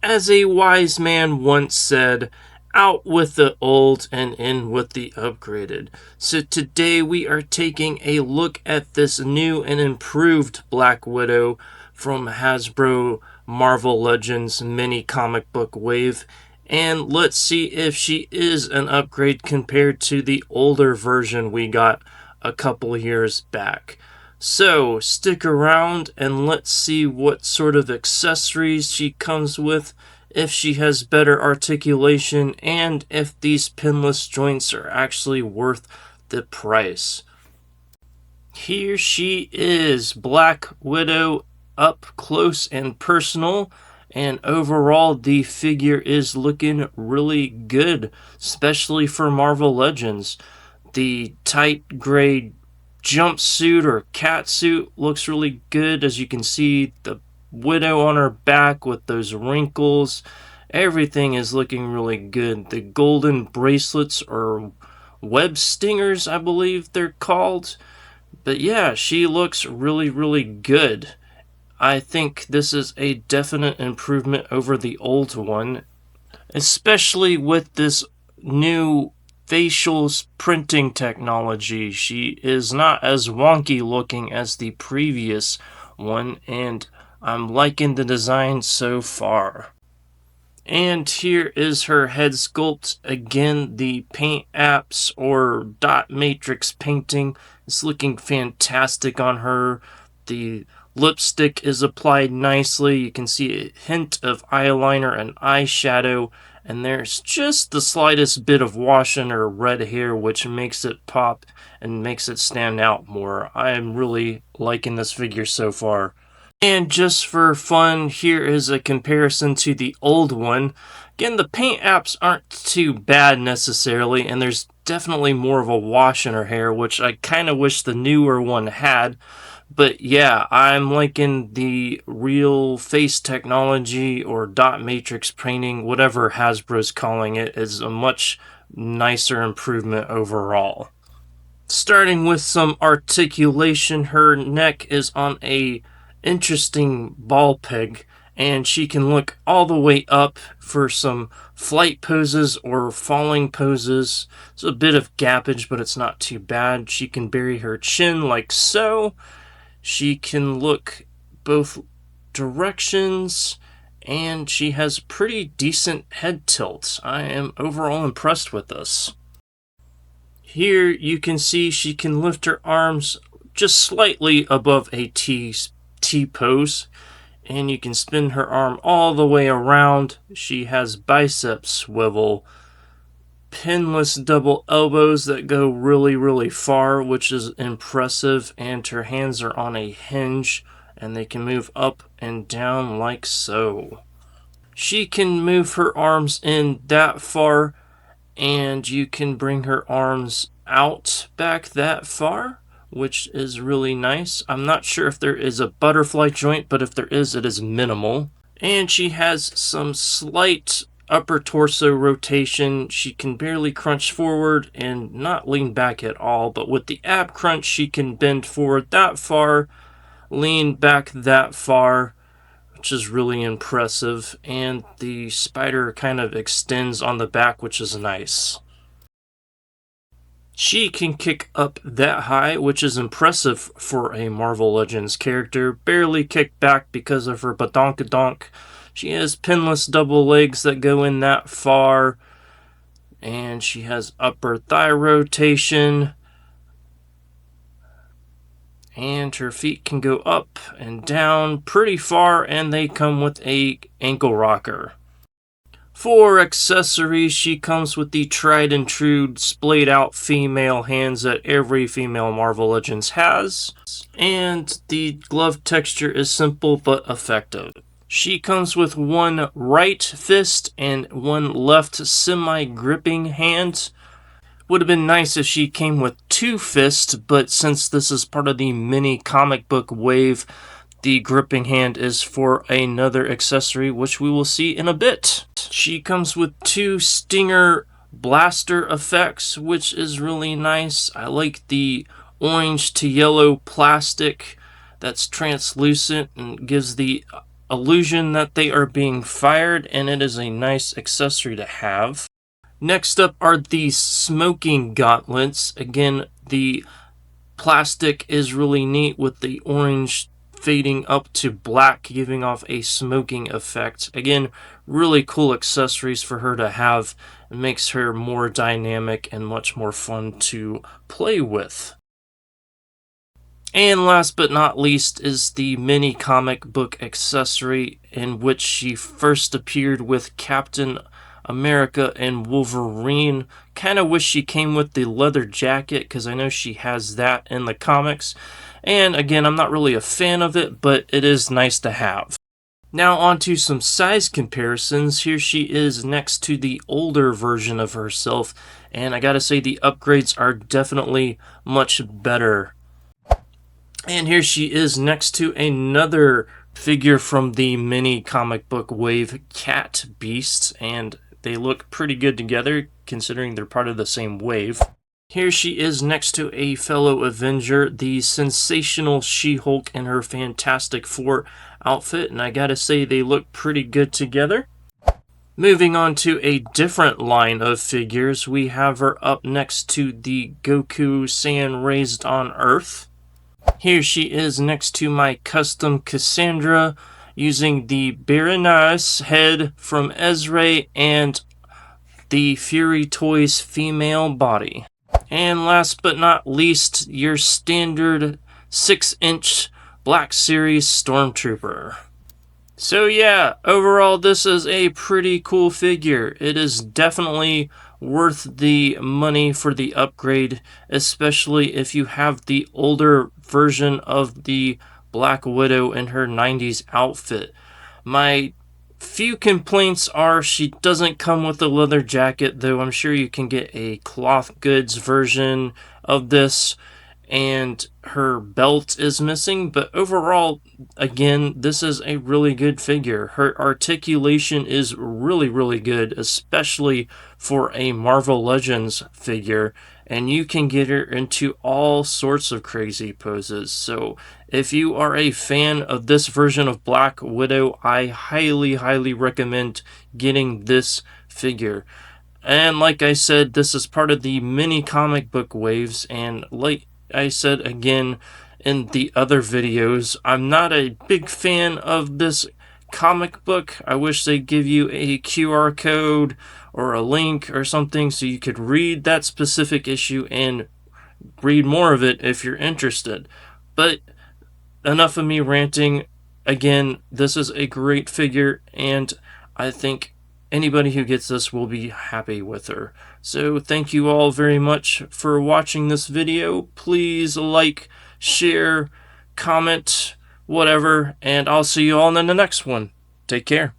As a wise man once said, out with the old and in with the upgraded. So today we are taking a look at this new and improved Black Widow from Hasbro Marvel Legends mini comic book wave. And let's see if she is an upgrade compared to the older version we got a couple years back. So, stick around and let's see what sort of accessories she comes with, if she has better articulation, and if these pinless joints are actually worth the price. Here she is, Black Widow, up close and personal, and overall the figure is looking really good, especially for Marvel Legends. The tight gray jumpsuit or catsuit looks really good. As you can see, the Widow on her back with those wrinkles, everything is looking really good. The golden bracelets, or web stingers I believe they're called, but yeah, she looks really good. I think this is a definite improvement over the old one, especially with this new facial printing technology. She is not as wonky looking as the previous one, and I'm liking the design so far. And here is her head sculpt. Again, the paint apps or dot matrix painting is looking fantastic on her. The lipstick is applied nicely. You can see a hint of eyeliner and eyeshadow, and there's just the slightest bit of wash in her red hair, which makes it pop and makes it stand out more. I am really liking this figure so far. And just for fun, here is a comparison to the old one. Again, the paint apps aren't too bad necessarily, and there's definitely more of a wash in her hair, which I kind of wish the newer one had. But yeah, I'm liking the real face technology or dot matrix painting, whatever Hasbro's calling it, is a much nicer improvement overall. Starting with some articulation, her neck is on a interesting ball peg, and she can look all the way up for some flight poses or falling poses. It's a bit of gappage, but it's not too bad. She can bury her chin like so. She can look both directions, and she has pretty decent head tilt. I am overall impressed with this. Here you can see she can lift her arms just slightly above a T pose, and you can spin her arm all the way around. She has bicep swivel, pinless double elbows that go really far, which is impressive, and her hands are on a hinge and they can move up and down like so. She can move her arms in that far, and you can bring her arms out back that far, which is really nice. I'm not sure if there is a butterfly joint, but if there is, it is minimal. And she has some slight upper torso rotation. She can barely crunch forward and not lean back at all, but with the ab crunch, she can bend forward that far, lean back that far, which is really impressive. And the spider kind of extends on the back, which is nice. She can kick up that high, which is impressive for a Marvel Legends character. Barely kick back because of her badonkadonk. She has pinless double legs that go in that far. And she has upper thigh rotation. And her feet can go up and down pretty far, and they come with a ankle rocker. For accessories, she comes with the tried and true splayed out female hands that every female Marvel Legends has, and the glove texture is simple but effective. She comes with one right fist and one left semi-gripping hand. Would have been nice if she came with two fists, but since this is part of the mini comic book wave, the gripping hand is for another accessory, which we will see in a bit. She comes with two Stinger blaster effects, which is really nice. I like the orange to yellow plastic that's translucent and gives the illusion that they are being fired, and it is a nice accessory to have. Next up are the smoking gauntlets. Again, the plastic is really neat with the orange fading up to black, giving off a smoking effect. Again, really cool accessories for her to have. It makes her more dynamic and much more fun to play with. And last but not least is the mini comic book accessory, in which she first appeared with Captain America and Wolverine. Kind of wish she came with the leather jacket, because I know she has that in the comics. And again, I'm not really a fan of it, but it is nice to have. Now on to some size comparisons. Here she is next to the older version of herself, and I gotta say the upgrades are definitely much better. And here she is next to another figure from the mini comic book wave, Cat Beast, and they look pretty good together considering they're part of the same wave. Here she is next to a fellow Avenger, the sensational She-Hulk in her Fantastic Four outfit, and I gotta say they look pretty good together. Moving on to a different line of figures, we have her up next to the Goku Saiyan raised on Earth. Here she is next to my custom Cassandra, using the Berenice head from Ezra and the Fury Toys female body. And last but not least, your standard 6-inch Black Series Stormtrooper. So yeah, overall this is a pretty cool figure. It is definitely worth the money for the upgrade, especially if you have the older version of the Black Widow in her 90s outfit. My few complaints are she doesn't come with a leather jacket, though I'm sure you can get a cloth goods version of this, and her belt is missing, but overall, again, this is a really good figure. Her articulation is really good, especially for a Marvel Legends figure, and you can get her into all sorts of crazy poses. So if you are a fan of this version of Black Widow, I highly recommend getting this figure. And like I said, this is part of the mini comic book waves, and like I said again in the other videos, I'm not a big fan of this comic book. I wish they'd give you a QR code or a link or something so you could read that specific issue and read more of it if you're interested. But enough of me ranting. Again, this is a great figure, and I think anybody who gets this will be happy with her. So thank you all very much for watching this video. Please like, share, comment, whatever, and I'll see you all in the next one. Take care.